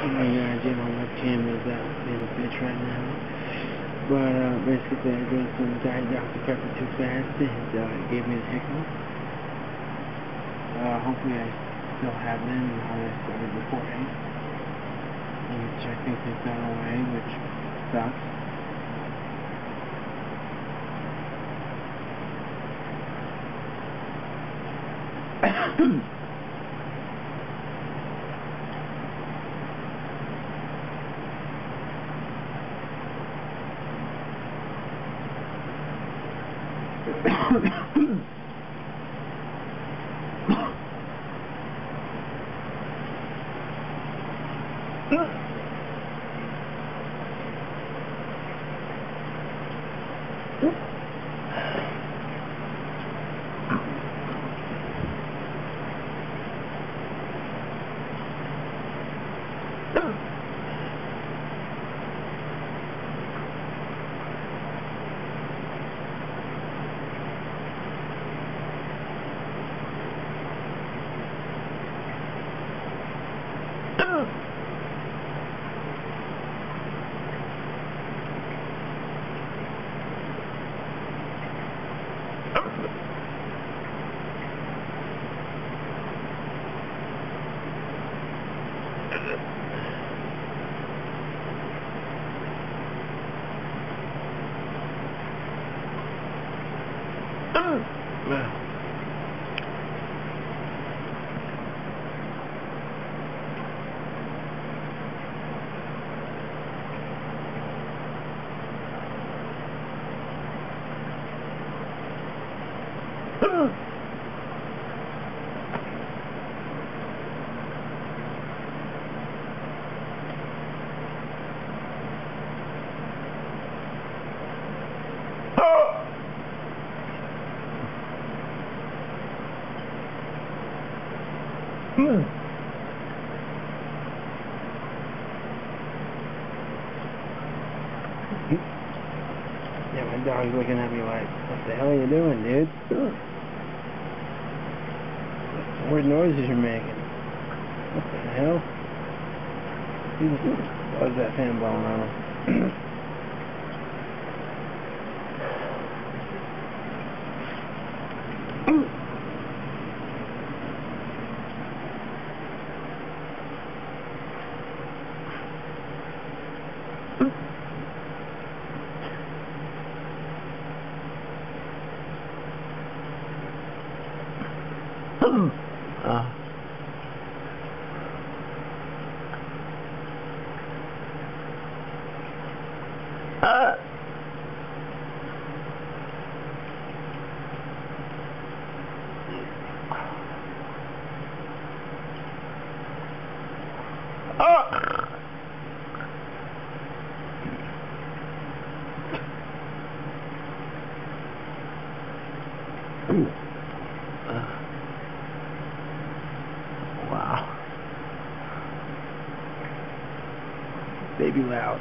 Oh my god, yeah, my webcam is being a bitch right now. But basically I did some Diet Dr. Pepper too fast and it gave me a hiccup. Hopefully I still have them how I started recording. Which I think they've gone away, which sucks. Yeah, my dog's looking at me like, what the hell are you doing, dude? What weird noises you're making? What the hell? Why is that fan blowing on him? Wow. Baby loud.